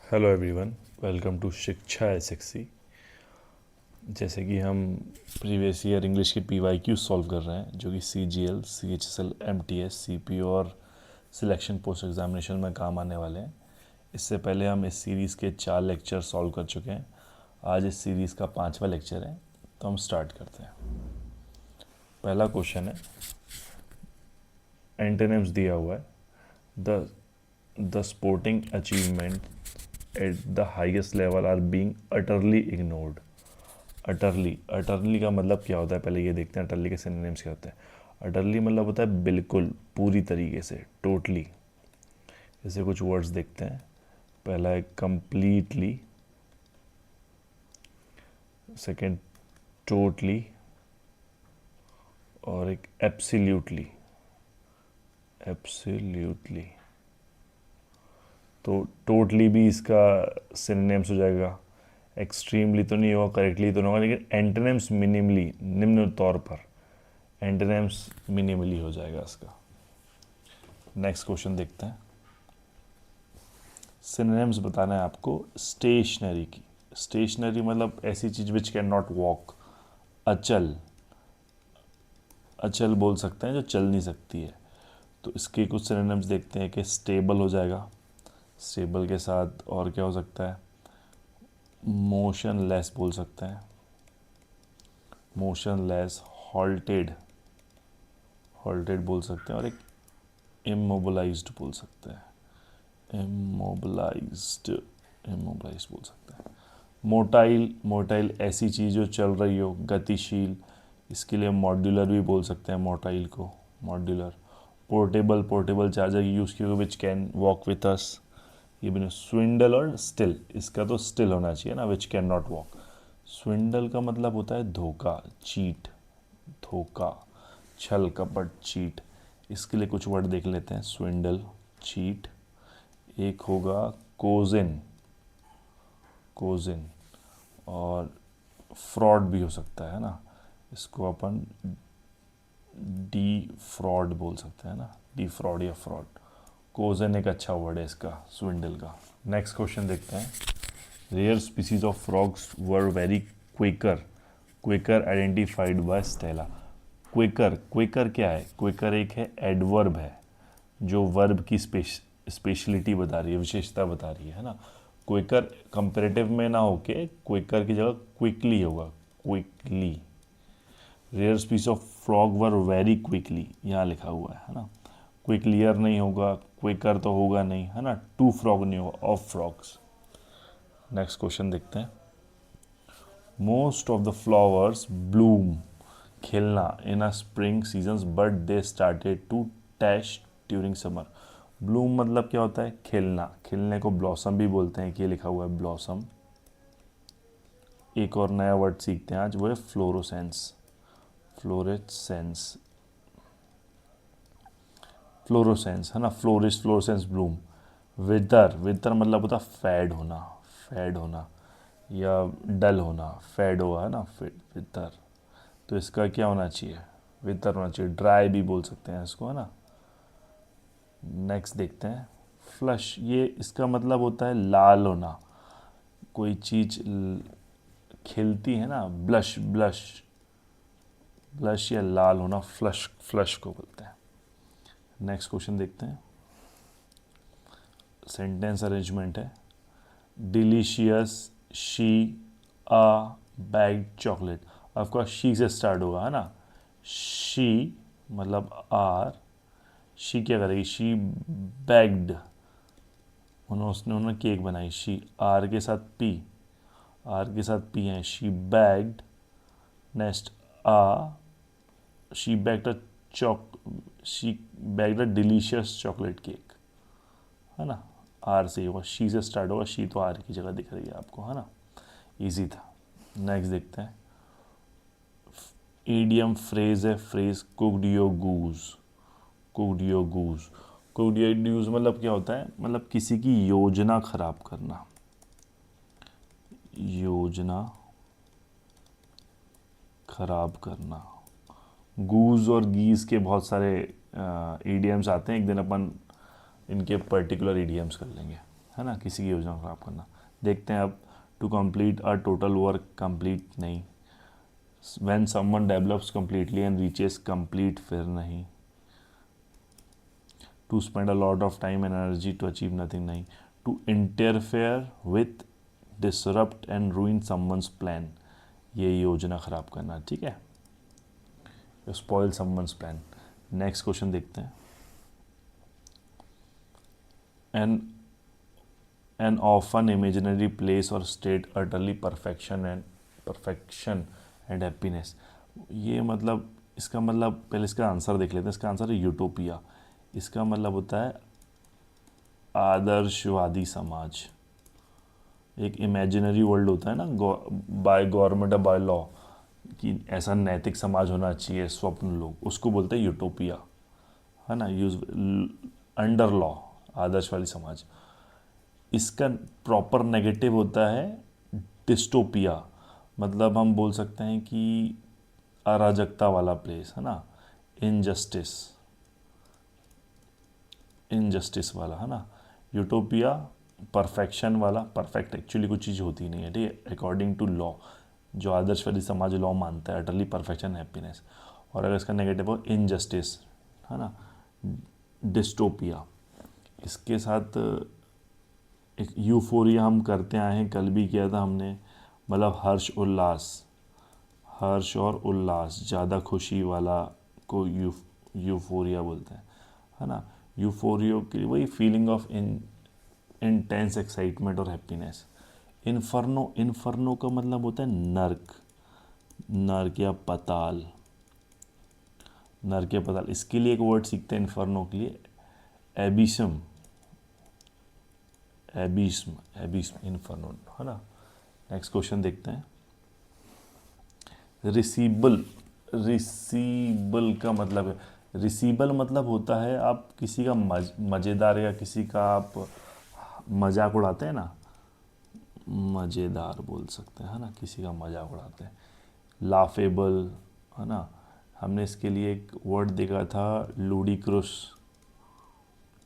Hello everyone, welcome to शिक्षा एसएक्सी। जैसे कि हम प्रीवियस ईयर इंग्लिश के पीवाईक्यू सॉल्व कर रहे हैं, जो कि सीजीएल, सीएचएसएल, एमटीएस, सीपीओ और सिलेक्शन पोस्ट एग्जामिनेशन में काम आने वाले हैं। इससे पहले हम इस सीरीज़ के 4 लेक्चर सॉल्व कर चुके हैं। आज इस सीरीज़ का 5वां लेक्चर है, तो हम स्टार्ट करते हैं। पहला क्वेश्चन है, एंटोनिम्स दिया हुआ है। The sporting achievement at the highest level are being utterly ignored. Utterly का मतलब क्या होता है, पहले ये देखते हैं अटरली के सिनोनिम्स क्या होते हैं। अटरली मतलब होता है बिल्कुल, पूरी तरीके से, टोटली। जैसे कुछ वर्ड्स देखते हैं। पहला है कंप्लीटली, सेकंड टोटली, और एक एब्सोल्युटली। एब्सोल्युटली तो टोटली भी इसका सिनोनिम्स हो जाएगा। एक्सट्रीमली तो नहीं होगा, करेक्टली तो नहीं होगा, लेकिन एंटोनिम्स मिनिमली, निम्न तौर पर एंटोनिम्स मिनिमली हो जाएगा इसका। नेक्स्ट क्वेश्चन देखते हैं। सिनोनिम्स बताना है आपको स्टेशनरी की। स्टेशनरी मतलब ऐसी चीज विच कैन नॉट वॉक। अचल, अचल बोल सकते हैं जो चल नहीं सकती है। तो इसके कुछ सिनोनिम्स देखते हैं कि स्टेबल हो जाएगा। स्टेबल के साथ और क्या हो सकता है, मोशनलेस बोल सकते हैं। मोशनलेस, हॉल्टेड, हॉल्टेड बोल सकते हैं, और एक इमोबलाइज्ड बोल सकते हैं। इमोबलाइज्ड, इमोबलाइज्ड बोल सकते हैं। मोटाइल, मोटाइल ऐसी चीज़ जो चल रही हो, गतिशील। इसके लिए मॉड्यूलर भी बोल सकते हैं मोटाइल को, modular. Portable, portable charger use किए which can walk with us. ये भी नहीं। स्विंडल और स्टिल, इसका तो स्टिल होना चाहिए ना, विच कैन नॉट वॉक। स्विंडल का मतलब होता है धोखा, चीट, धोखा, छल कपट, चीट। इसके लिए कुछ वर्ड देख लेते हैं। स्विंडल, चीट। एक होगा कोजिन, कोजिन, और फ्रॉड भी हो सकता है ना, इसको अपन डी फ्रॉड बोल सकते हैं ना, डी फ्रॉड या फ्रॉड। कोजन एक अच्छा वर्ड है इसका, स्विंडल का। नेक्स्ट क्वेश्चन देखते हैं। Rare species of frogs were very quicker, quicker identified by Stella. Quicker, quicker क्या है? क्विकर एक है एडवर्ब है, जो वर्ब की स्पेशलिटी बता रही है, विशेषता बता रही है ना। क्विकर कंपेरेटिव में ना होके क्विकर की जगह क्विकली होगा, quickly. Rare species of frog were very quickly, यहाँ लिखा हुआ है ना। क्विकलियर नहीं होगा, क्विकर तो होगा नहीं, है ना। टू फ्रॉग नहीं होगा, ऑफ फ्रॉग्स। नेक्स्ट क्वेश्चन देखते हैं। Most of the flowers bloom, खिलना, in a spring seasons but they started to टैश ड्यूरिंग समर। ब्लूम मतलब क्या होता है? खिलना। खिलने को ब्लॉसम भी बोलते हैं, कि ये लिखा हुआ है ब्लॉसम। एक और नया वर्ड सीखते हैं आज, वो है फ्लोरोसेंस, फ्लोरेसेंस, फ्लोरोसेंस, है ना। Flourish, fluorescence, bloom. Wither, wither मतलब होता फैड होना, फैड होना या डल होना, फैड हुआ है ना, विदर। तो इसका क्या होना चाहिए? विदर होना चाहिए। ड्राई भी बोल सकते हैं इसको, है ना। नेक्स्ट देखते हैं। फ्लश, ये इसका मतलब होता है लाल होना, कोई चीज खिलती है ना। ब्लश, ब्लश, ब्लश या लाल होना, फ्लश, फ्लश को बोलते हैं। नेक्स्ट क्वेश्चन देखते हैं। सेंटेंस अरेंजमेंट है। Delicious she a baked chocolate. Of course she से स्टार्ट होगा, है ना। शी मतलब आर, शी क्या करेगी? शी बैग्ड, उन्होंने केक बनाई। शी, आर के साथ पी, आर के साथ पी है। She baked, next uh, she baked a choc, she baked a delicious chocolate cake, है ना। आर से ही होगा, शी से स्टार्ट होगा। शी तो आर की जगह दिख रही है आपको, है ना। इजी था। नेक्स्ट देखते हैं। ईडियम फ्रेज है, phrase cooked your goose, cooked your goose. Cooked your goose मतलब क्या होता है? मतलब किसी की योजना खराब करना, योजना खराब करना। गूज और गीज के बहुत सारे ईडियम्स आते हैं, एक दिन अपन इनके पर्टिकुलर ईडियम्स कर लेंगे, है ना, किसी की योजना ख़राब करना। देखते हैं अब, to complete a total work, complete नहीं। When someone develops completely and reaches complete, फिर नहीं। To spend a lot of time and energy to achieve nothing, नहीं। To interfere with, disrupt and ruin someone's plan, ये योजना ख़राब करना, ठीक है, spoil someone's plan. Next question देखते हैं। एन ऑफन इमेजिनरी प्लेस और state utterly perfection and happiness, ये मतलब, इसका मतलब पहले इसका आंसर देख लेते हैं। इसका आंसर है यूटोपिया। इसका मतलब होता है आदर्शवादी समाज। एक इमेजिनरी वर्ल्ड होता है ना, बाय गवर्नमेंट या बाय लॉ, कि ऐसा नैतिक समाज होना चाहिए, स्वप्न लोग, उसको बोलते हैं यूटोपिया, है ना, यूज अंडर लॉ, आदर्शवादी समाज। इसका प्रॉपर नेगेटिव होता है डिस्टोपिया, मतलब हम बोल सकते हैं कि अराजकता वाला प्लेस, है ना, इनजस्टिस, इनजस्टिस वाला, है ना। यूटोपिया परफेक्शन वाला, परफेक्ट एक्चुअली कुछ चीज़ होती नहीं है, ठीक है, अकॉर्डिंग टू लॉ, जो आदर्शवादी समाज लॉ मानता है, अटरली परफेक्शन हैप्पीनेस। और अगर इसका नेगेटिव हो इनजस्टिस, है ना, डिस्टोपिया। इसके साथ एक यूफोरिया हम करते आए हैं, कल भी किया था हमने, मतलब हर्ष उल्लास, हर्ष और उल्लास, ज़्यादा खुशी वाला को यूफोरिया बोलते हैं, है ना। यूफोरियो की वही फीलिंग ऑफ इंटेंस एक्साइटमेंट और हैप्पीनेस। इन्फर्नो, इन्फर्नो का मतलब होता है नर्क, नर्क या पताल, नर्क या पताल। इसके लिए एक वर्ड सीखते हैं इन्फर्नो के लिए, एबिसम, एबिस्म, एबिस्म, इन्फर्नो, है ना। नेक्स्ट क्वेश्चन देखते हैं। रिसीबल, रिसीबल का मतलब है, रिसीबल मतलब होता है आप किसी का मज़ेदार या किसी का आप मजाक उड़ाते हैं ना, मज़ेदार बोल सकते हैं, है ना, किसी का मजाक उड़ाते हैं। लाफेबल, है ना। हमने इसके लिए एक वर्ड देखा था, लूडिक्रस,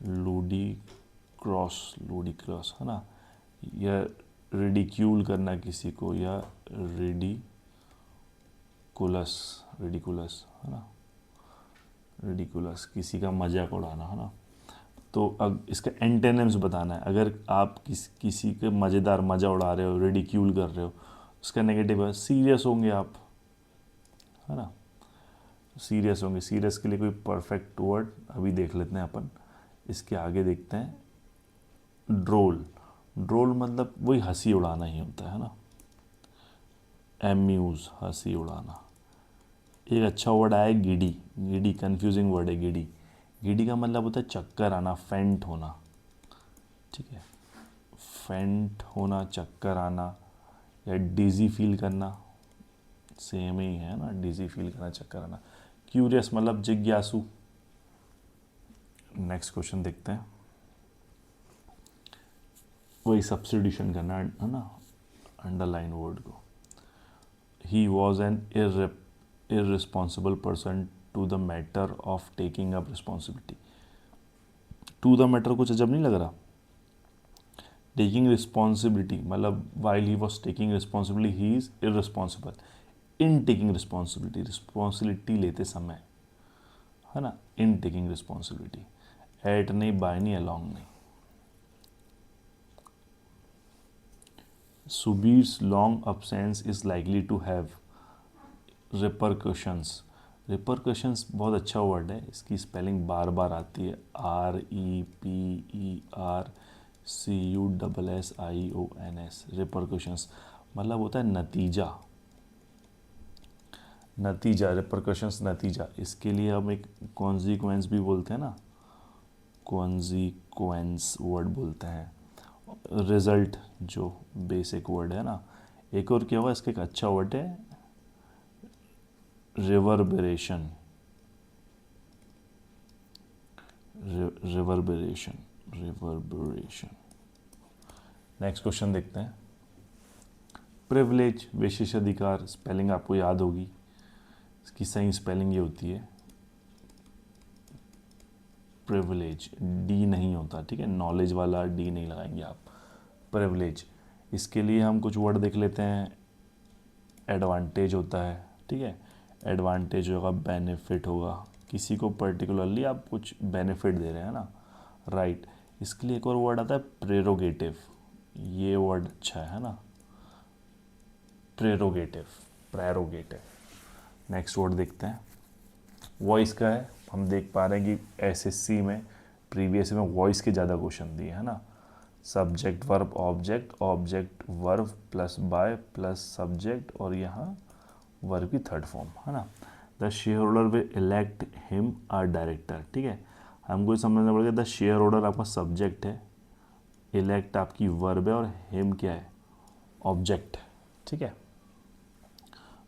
लूडिक्रॉस, लूडिक्रॉस, है ना, या रिडिक्यूल करना किसी को, या रिडिकुलस, रिडिकुलस, है ना, रिडिकुलस, किसी का मजाक उड़ाना, है ना। तो अब इसका एंटेनिम्स बताना है। अगर आप किसी के मज़ेदार मज़ा उड़ा रहे हो, रिडिक्यूल कर रहे हो, उसका नेगेटिव है सीरियस होंगे आप, है ना, सीरियस होंगे। सीरियस के लिए कोई परफेक्ट वर्ड अभी देख लेते हैं अपन। इसके आगे देखते हैं, ड्रोल, ड्रोल मतलब वही हंसी उड़ाना ही होता है ना, एम्यूज़, हंसी उड़ाना। एक अच्छा वर्ड आया गिडी, गिडी कंफ्यूजिंग वर्ड है गिडी। गिडी का मतलब होता है चक्कर आना, फेंट होना, ठीक है, फेंट होना, चक्कर आना, या डिज़ी फील करना, सेम ही है ना, डिज़ी फील करना, चक्कर आना। क्यूरियस मतलब जिज्ञासु। नेक्स्ट क्वेश्चन देखते हैं, वही सब्स्टिट्यूशन करना, है ना, अंडरलाइन वर्ड को। He was an irresponsible person to the matter of taking up responsibility. To the matter कुछ अजब नहीं लग रहा। टेकिंग रिस्पॉन्सिबिलिटी मतलब while he was taking responsibility he is irresponsible in taking responsibility, responsibility लेते समय, है ना, इन टेकिंग रिस्पॉन्सिबिलिटी, एट नहीं, बाय नहीं, अलॉन्ग नहीं। Subir's long absence is likely to have repercussions. Repercussions बहुत अच्छा वर्ड है, इसकी स्पेलिंग बार बार आती है, REPERCUSSIONS, रिपरकशंस मतलब होता है नतीजा, नतीजा, रिपरकशंस नतीजा। इसके लिए हम एक कॉन्सिक्वेंस भी बोलते हैं ना, कॉन्सिक्वेंस वर्ड बोलते हैं। रिजल्ट जो बेसिक वर्ड है ना। एक और क्या हुआ, इसका एक अच्छा वर्ड है reverberation, reverberation, reverberation. Next question देखते हैं। प्रिविलेज, विशेषाधिकार, स्पेलिंग आपको याद होगी, इसकी सही स्पेलिंग ये होती है प्रिविलेज, डी नहीं होता, ठीक है, नॉलेज वाला डी नहीं लगाएंगे आप, प्रिविलेज। इसके लिए हम कुछ वर्ड देख लेते हैं। एडवांटेज होता है, ठीक है, एडवांटेज होगा, बेनिफिट होगा, किसी को पर्टिकुलरली आप कुछ बेनिफिट दे रहे हैं ना, राइट। इसके लिए एक और वर्ड आता है प्रेरोगेटिव, ये वर्ड अच्छा है ना, प्रेरोगेटिव, प्रेरोगेटिव। नेक्स्ट वर्ड देखते हैं, वॉइस का है। हम देख पा रहे हैं कि एसएससी में प्रीवियस में वॉइस के ज़्यादा क्वेश्चन दिए है ना, subject verb object, object verb plus by plus subject, और यहाँ वर्ब की थर्ड फॉर्म है ना। The shareholder will elect him our director, ठीक है, हमको समझना पड़ेगा द शेयर होल्डर आपका सब्जेक्ट है, इलेक्ट आपकी वर्ब है, और हिम क्या है, ऑब्जेक्ट, ठीक है।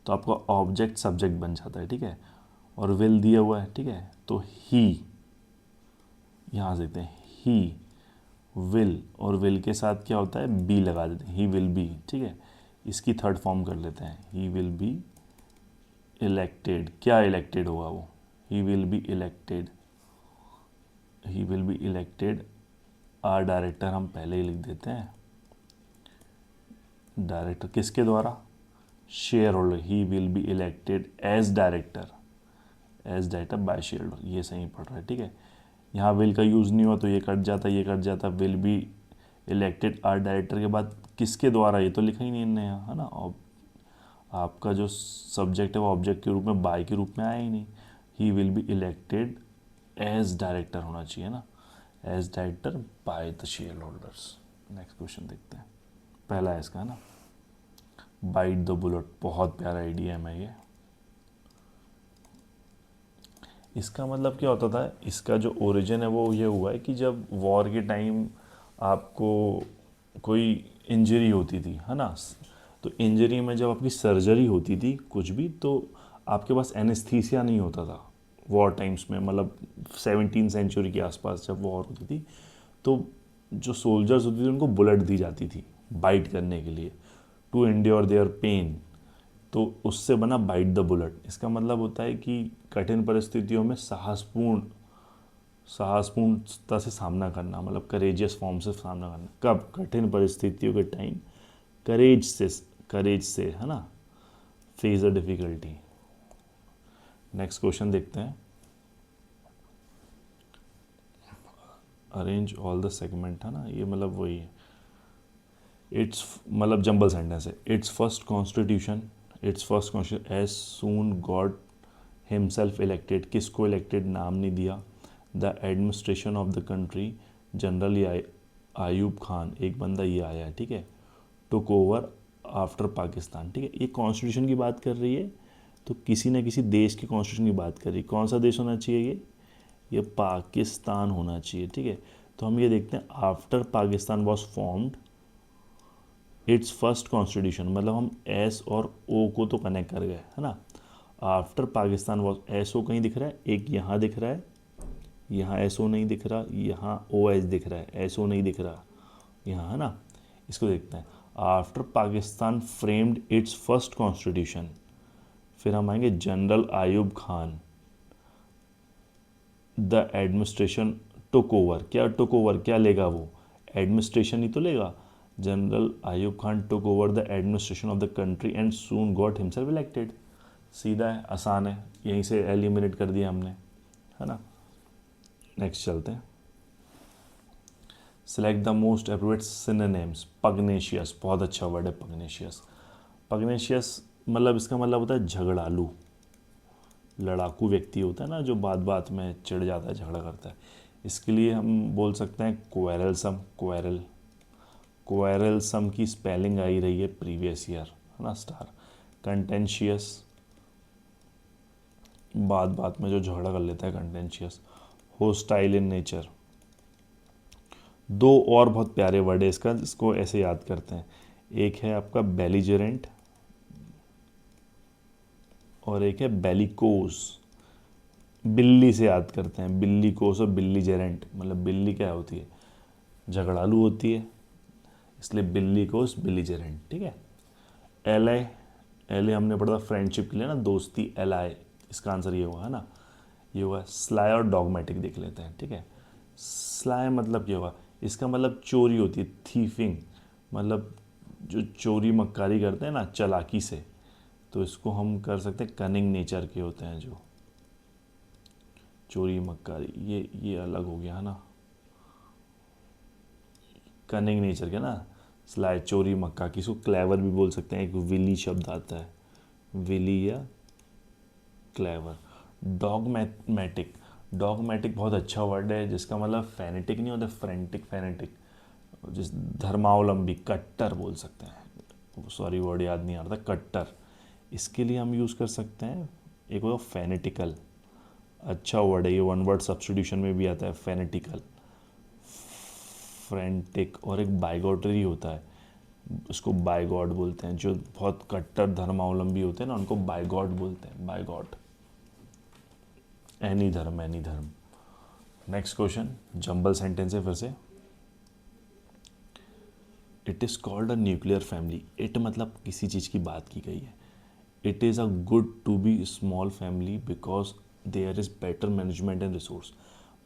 तो आपका ऑब्जेक्ट सब्जेक्ट बन जाता है, ठीक है, और विल दिया हुआ है, ठीक है, तो ही, यहाँ से देखते हैं ही विल, और विल के साथ क्या होता है, बी लगा देते हैं, ही विल बी, ठीक है। इसकी थर्ड फॉर्म कर लेते हैं, ही विल बी इलेक्टेड, क्या इलेक्टेड होगा वो, he will be elected, he will be elected our director हम पहले ही लिख देते हैं, डायरेक्टर किसके द्वारा, shareholder, he will be elected as director, as director by shareholder, ये सही पड़ रहा है, ठीक है। यहाँ विल का यूज़ नहीं हुआ तो ये कट जाता, ये कट जाता, will be elected our director के बाद किसके द्वारा, ये तो लिखा ही नहीं इनने यहाँ है ना, और आपका जो सब्जेक्ट है वो ऑब्जेक्ट के रूप में, बाय के रूप में आया ही नहीं, he will be elected as director होना चाहिए ना, as director by the shareholders. Next question देखते हैं, पहला है इसका है ना, बाइट द बुलेट, बहुत प्यारा आइडियम है ये। इसका मतलब क्या होता था, इसका जो ओरिजिन है वो ये हुआ है कि जब वॉर के टाइम आपको कोई इंजरी होती थी है ना, तो इंजरी में जब आपकी सर्जरी होती थी कुछ भी, तो आपके पास एनेस्थीसिया नहीं होता था वॉर टाइम्स में, मतलब 17वीं सेंचुरी के आसपास जब वॉर होती थी, तो जो सोल्जर्स होती थी उनको बुलेट दी जाती थी बाइट करने के लिए, टू एंड्योर देयर पेन, तो उससे बना बाइट द बुलेट। इसका मतलब होता है कि कठिन परिस्थितियों में साहसपूर्णता से सामना करना, मतलब करेजियस फॉर्म से सामना करना, कब, कठिन परिस्थितियों के टाइम करेज से है ना, face the difficulty. Next question देखते हैं, अरेंज ऑल द सेगमेंट है ना, ये मतलब वही है, इट्स मतलब जंबल सेंटेंस है, it's first constitution as soon god himself elected, किसको इलेक्टेड नाम नहीं दिया, the administration of the country generally Ayub Khan, एक बंदा ये आया है, ठीक है, टुक ओवर आफ्टर पाकिस्तान, ठीक है, ये कॉन्स्टिट्यूशन की बात कर रही है, तो किसी न किसी देश के कॉन्स्टिट्यूशन की बात कर रही है, कौन सा देश होना चाहिए ये पाकिस्तान होना चाहिए, ठीक है। तो हम ये देखते हैं, after Pakistan was formed it's first constitution, मतलब हम एस और ओ को तो कनेक्ट कर गए है ना, after Pakistan was, S O कहीं दिख रहा है, एक यहाँ दिख रहा है, यहाँ एस ओ नहीं दिख रहा, यहाँ ओ एस दिख रहा है, एस ओ नहीं दिख रहा यहाँ है ना। इसको देखते हैं, after Pakistan framed it's first constitution, फिर हम आएंगे general Ayub Khan, the administration took over, क्या टुक ओवर, क्या लेगा वो, एडमिनिस्ट्रेशन ही तो लेगा, general Ayub Khan took over the administration of the country and soon got himself elected, सीधा है, आसान है, यहीं से एलिमिनेट कर दिया हमने है ना। नेक्स्ट चलते हैं, select the most appropriate synonyms, पग्नेशियस, बहुत अच्छा वर्ड है पग्नेशियस, पग्नेशियस मतलब इसका मतलब होता है झगड़ालू, लड़ाकू व्यक्ति होता है ना जो बात बात में चिढ़ जाता है, झगड़ा करता है, इसके लिए हम बोल सकते हैं क्वेरलसम, क्वेरलसम की स्पेलिंग आई रही है प्रीवियस ईयर है ना, स्टार, कंटेंशियस, बात बात में जो झगड़ा कर लेता है, कंटेंशियस, होस्टाइल इन नेचर। दो और बहुत प्यारे वर्ड है इसका, इसको ऐसे याद करते हैं, एक है आपका बेलिजरेंट और एक है बेलिकोस, बिल्ली से याद करते हैं, बिल्ली कोस और बिल्ली जेरेंट, मतलब बिल्ली क्या होती है, झगड़ालू होती है, इसलिए बिल्ली कोस बिल्ली जेरेंट, ठीक है। एल आई हमने पढ़ा था फ्रेंडशिप के लिए ना, दोस्ती, एल आई, इसका आंसर ये हुआ है ना, ये हुआ। स्लाई और डॉगमेटिक देख लेते हैं, ठीक है, स्लाई मतलब क्या हुआ, इसका मतलब चोरी होती है, थीफिंग, मतलब जो चोरी मक्कारी करते हैं ना चालाकी से, तो इसको हम कर सकते हैं कनिंग नेचर के होते हैं जो चोरी मक्कारी, ये अलग हो गया है ना, कनिंग नेचर के ना, स्लाई चोरी मक्का, किसी को क्लेवर भी बोल सकते हैं, एक विली शब्द आता है, विली या क्लेवर। डॉगमेटिक, डॉगमेटिक बहुत अच्छा वर्ड है जिसका मतलब फेनेटिक नहीं होता, फ्रेंटिक, फेनेटिक, जिस धर्मावलंबी, कट्टर बोल सकते हैं, सॉरी वर्ड याद नहीं आ रहा था, कट्टर, इसके लिए हम यूज़ कर सकते हैं। एक होता फेनेटिकल, अच्छा वर्ड है ये, वन वर्ड सब्स्टिट्यूशन में भी आता है, फेनेटिकल, फ्रेंटिक, और एक बाइगॉटरी होता है, उसको बाइगॉड बोलते हैं, जो बहुत कट्टर धर्मावलंबी होते हैं ना उनको बाइगॉड बोलते हैं, बाइगॉड, एनी धर्म, एनी धर्म। नेक्स्ट क्वेश्चन जंबल सेंटेंस है फिर से। It is called a nuclear family, it मतलब किसी चीज़ की बात की गई है, it is a good to be small family because there is better management and resource,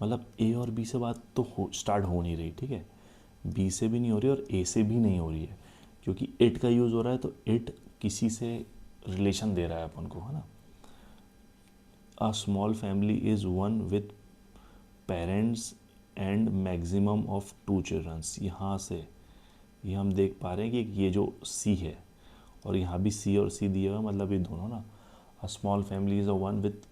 मतलब ए और बी से बात तो स्टार्ट हो नहीं रही, ठीक है, बी से भी नहीं हो रही और ए से भी नहीं हो रही है, क्योंकि इट का यूज़ हो रहा है, तो इट किसी से रिलेशन दे रहा है अपन को, है ना। A small family is one with parents and maximum of 2 childrens, यहाँ से ये हम देख पा रहे हैं कि ये जो सी है और यहाँ भी सी और सी दिया हुआ, मतलब ये दोनों ना, a small family is a one with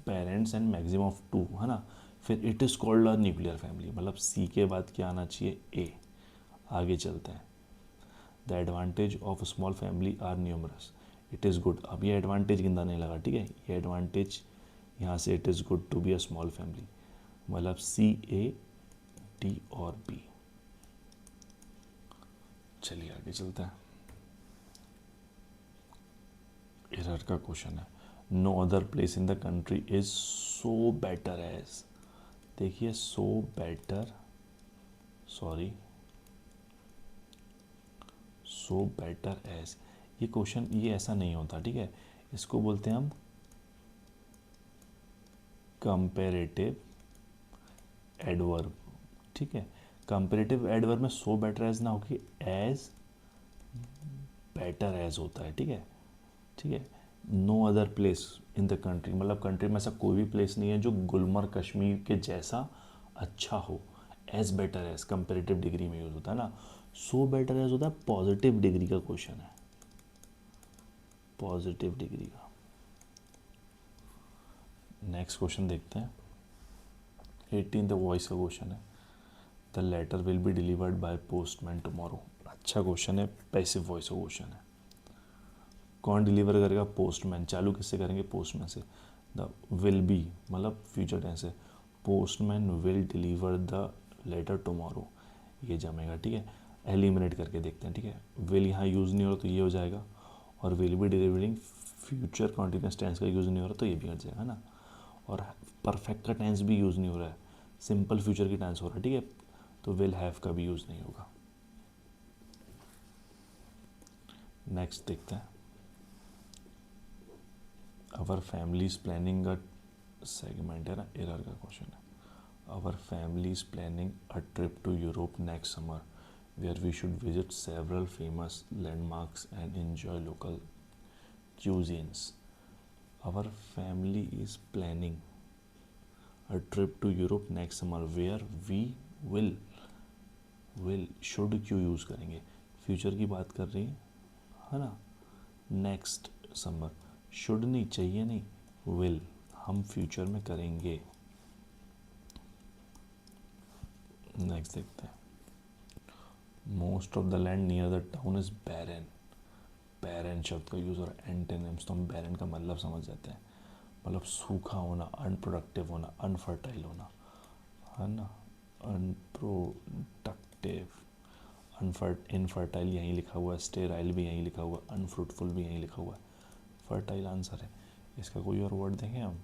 parents and maximum of 2, है ना। फिर it is called a nuclear family, मतलब सी के बाद क्या आना चाहिए, ए। आगे चलते हैं। The advantage of small family are numerous, it is good, अब ये एडवांटेज गिनता नहीं लगा, ठीक है, ये एडवांटेज यहाँ से, it is good to be a small family, मतलब सी, ए, डी और बी। चलिए आगे चलते हैं। एरर का क्वेश्चन है, no other place in the country is so better as, देखिए so better, sorry, so better as, ये क्वेश्चन ये ऐसा नहीं होता, ठीक है, इसको बोलते हैं हम कंपेरेटिव एडवर्ब, ठीक है, कंपेरेटिव एडवर्ब में सो बेटर एज ना होगी, एज बेटर एज होता है, ठीक है, ठीक है। No other place in the country, मतलब कंट्री में ऐसा कोई भी प्लेस नहीं है जो गुलमर्ग कश्मीर के जैसा अच्छा हो, as better as comparative degree में यूज होता है ना, सो बेटर एज होता है पॉजिटिव डिग्री का क्वेश्चन है, पॉजिटिव डिग्री का। नेक्स्ट क्वेश्चन देखते हैं, 18 वॉइस का क्वेश्चन है, the letter will be delivered by postman tomorrow, अच्छा क्वेश्चन है, पैसिव वॉइस का क्वेश्चन है, कौन डिलीवर करेगा, पोस्टमैन, चालू किससे करेंगे, पोस्टमैन से, द विल बी मतलब फ्यूचर टेंस है, postman will deliver the letter tomorrow, ये जमेगा, ठीक है, एलिमिनेट करके देखते हैं, ठीक है, विल यहाँ यूज़ नहीं हो रहा तो ये हो जाएगा, और will be delivering future continuous tense का यूज़ नहीं हो रहा तो ये भी हट जाएगा ना, और परफेक्ट का टेंस भी यूज़ नहीं हो रहा है, सिंपल फ्यूचर की टेंस हो रहा है, ठीक है, तो विल हैव का भी यूज़ नहीं होगा। नेक्स्ट देखते हैं, our family is planning a segment है ना, एरर का क्वेश्चन है, our family is planning a trip to Europe next summer where we should visit several famous landmarks and enjoy local cuisines. Our family is planning a trip to Europe next summer where we will should क्यों use करेंगे, future की बात कर रही है ना, next summer, should नहीं चाहिए, नहीं, विल हम फ्यूचर में करेंगे। नेक्स्ट देखते हैं, most of the land near the town is barren, barren शब्द का यूज़ और एंटेनिम्स, तो हम बैरन का मतलब समझ जाते हैं, मतलब सूखा होना, अनप्रोडक्टिव होना, अनफर्टाइल होना, है ना, अनप्रोडक्टिव, इनफर्टाइल यहीं लिखा हुआ है, स्टेराइल भी यहीं लिखा हुआ है, अनफ्रूटफुल भी यहीं लिखा हुआ है, फर्टाइल आंसर है। इसका कोई और वर्ड देखें हम,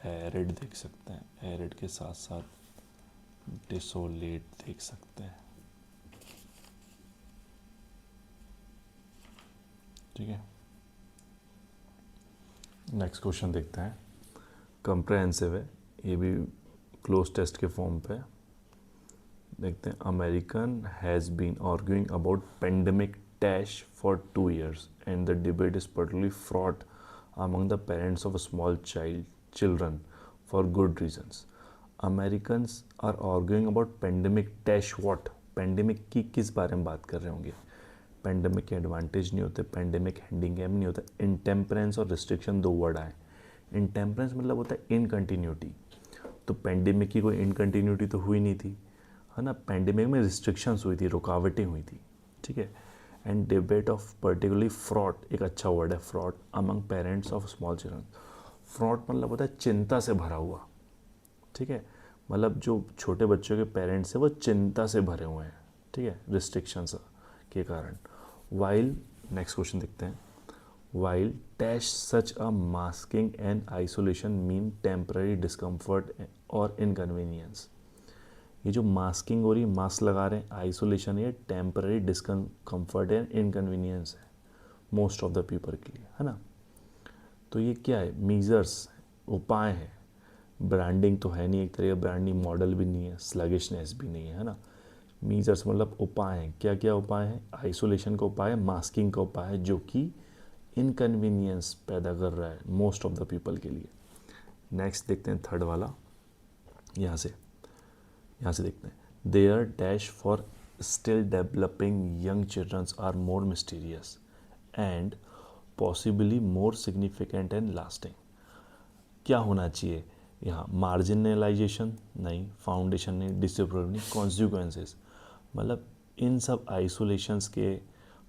एरिड देख सकते हैं, एरिड के साथ साथ डिसोलेट देख सकते हैं, ठीक है। नेक्स्ट क्वेश्चन देखते हैं, कंप्रहेंसिव है, ये भी क्लोज टेस्ट के फॉर्म पे देखते हैं. American has been arguing about pandemic dash for 2 years and the debate is particularly fraught among the parents of a small children for good reasons. Americans are arguing about pandemic dash what? Pandemic की किस बारे में बात कर रहे होंगे? Pandemic के advantage नहीं होते, पेंडेमिक हैंडिकैप नहीं होता. इंटेम्परेंस और रिस्ट्रिक्शन दो वर्ड आए. इंटेम्परेंस मतलब होता है इनकंटिन्यूटी. तो पेंडेमिक की कोई इनकंटिन्यूटी तो हुई नहीं थी, है ना. पेंडेमिक में रिस्ट्रिक्शंस हुई थी, रुकावटें हुई थी. ठीक है. And debate of particularly fraud, एक अच्छा वर्ड है fraud, among parents of small children. Fraud मतलब होता है चिंता से भरा हुआ. ठीक है. मतलब जो छोटे बच्चों के पेरेंट्स हैं वो चिंता से भरे हुए हैं. ठीक है, रिस्ट्रिक्शंस के कारण. वाइल, नेक्स्ट क्वेश्चन देखते हैं. While dash such a masking and isolation mean temporary discomfort और इनकन्वीनियंस. ये जो मास्किंग हो रही है, मास्क लगा रहे हैं, आइसोलेशन ये टेम्पररी डिस्कम्फर्ट एंड इनकन्वीनियंस है मोस्ट ऑफ द पीपल के लिए, है ना. तो ये क्या है? मीजर्स, उपाय है. ब्रांडिंग तो है नहीं, एक तरह का ब्रांडिंग मॉडल भी नहीं है, स्लगिशनेस भी नहीं है ना. मीजर्स मतलब उपाय हैं. क्या क्या उपाय हैं? आइसोलेशन का उपाय है, मास्किंग का उपाय है, जो कि इनकन्वीनियंस पैदा कर रहा है मोस्ट ऑफ द पीपल के लिए. नेक्स्ट देखते हैं थर्ड वाला. यहाँ से देखते हैं. There dash for still developing young childrens are more mysterious and possibly more significant and lasting. क्या होना चाहिए यहाँ? मार्जिनलाइजेशन नहीं, फाउंडेशन नहीं, डिसिप्लिन नहीं, कॉन्सिक्वेंसेस. मतलब इन सब आइसोलेशंस के,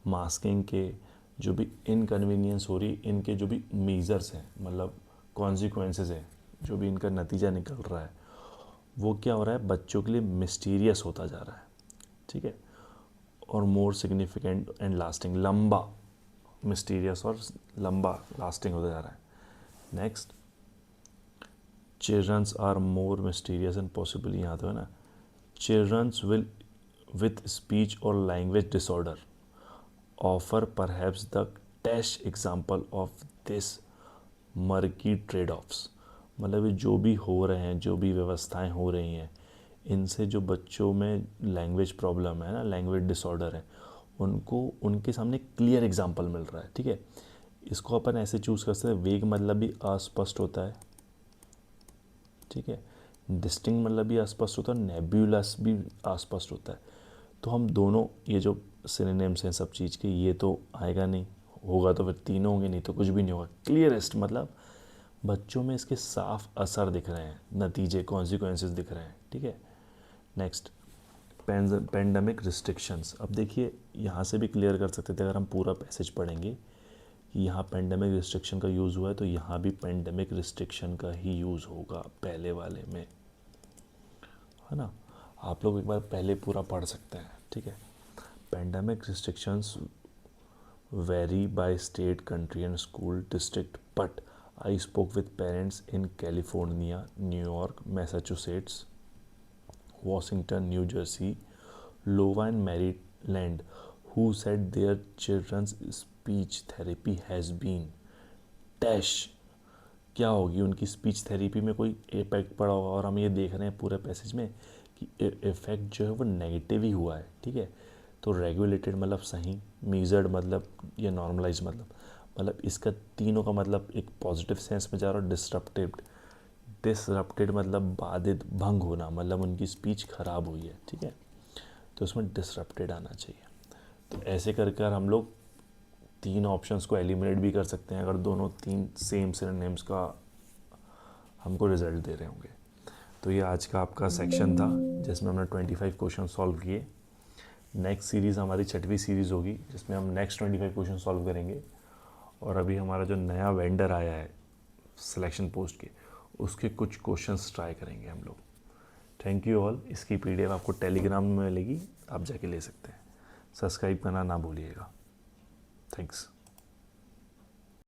मास्किंग के जो भी इनकन्वीनियंस हो रही, इनके जो भी मेजर्स हैं, मतलब कॉन्सिक्वेंसेस हैं, जो भी इनका नतीजा निकल रहा है, वो क्या हो रहा है? बच्चों के लिए मिस्टीरियस होता जा रहा है. ठीक है. और मोर सिग्निफिकेंट एंड लास्टिंग, लंबा, मिस्टीरियस और लंबा लास्टिंग होता जा रहा है. Next, childrens are more mysterious and possible, यहाँ तो है ना. चिल्ड्रंस विल विथ स्पीच और language disorder offer perhaps the test example of this murky trade offs. मतलब ये जो भी हो रहे हैं, जो भी व्यवस्थाएं हो रही हैं, इनसे जो बच्चों में लैंग्वेज प्रॉब्लम है ना, लैंग्वेज डिसऑर्डर है, उनको उनके सामने क्लियर एग्जांपल मिल रहा है. ठीक है. इसको अपन ऐसे चूज़ कर सकते हैं. वेग मतलब भी अस्पष्ट होता है. ठीक है. डिस्टिंक्ट मतलब भी अस्पष्ट होता है, नेब्यूलस भी अस्पष्ट होता है. तो हम दोनों ये जो सिनोनिम्स हैं सब चीज़ के, ये तो आएगा नहीं, होगा तो फिर तीनों होंगे, नहीं तो कुछ भी नहीं होगा. क्लियरेस्ट मतलब बच्चों में इसके साफ असर दिख रहे हैं, नतीजे, कॉन्सिक्वेंसेस दिख रहे हैं. ठीक है. Next, pandemic restrictions. अब देखिए यहाँ से भी क्लियर कर सकते थे अगर हम पूरा पैसेज पढ़ेंगे कि यहाँ पेंडेमिक रिस्ट्रिक्शन का यूज़ हुआ है, तो यहाँ भी पेंडेमिक रिस्ट्रिक्शन का ही यूज़ होगा पहले वाले में, है ना. आप लोग एक बार पहले पूरा पढ़ सकते हैं. ठीक है. Pandemic restrictions very by state, country and school district, but I spoke with parents in California, New York, Massachusetts, Washington, New Jersey, Iowa and Maryland who said their children's speech therapy has been dash. क्या होगी? उनकी speech therapy में कोई effect पड़ा होगा, और हम ये देख रहे हैं पूरे पैसेज में कि इफेक्ट जो है वो नेगेटिव ही हुआ है. ठीक है. तो रेगुलेटेड मतलब सही, मीजर्ड मतलब या नॉर्मलाइज मतलब इसका तीनों का मतलब एक पॉजिटिव सेंस में जा रहा है. डिसरप्टेड मतलब बाधित, भंग होना, मतलब उनकी स्पीच खराब हुई है. ठीक है. तो उसमें डिसरप्टेड आना चाहिए. तो ऐसे कर हम लोग तीन ऑप्शंस को एलिमिनेट भी कर सकते हैं अगर दोनों तीन सेम सिनोनिम्स का हमको रिजल्ट दे रहे होंगे. तो ये आज का आपका सेक्शन था जिसमें हमने 25 क्वेश्चन सॉल्व किए. नेक्स्ट सीरीज़ हमारी 6वीं सीरीज़ होगी जिसमें हम नेक्स्ट 25 क्वेश्चन सॉल्व करेंगे. और अभी हमारा जो नया वेंडर आया है सिलेक्शन पोस्ट के, उसके कुछ क्वेश्चंस ट्राई करेंगे हम लोग. Thank you all. इसकी पीडीएफ आपको टेलीग्राम में मिलेगी, आप जाके ले सकते हैं. सब्सक्राइब करना ना भूलिएगा. थैंक्स.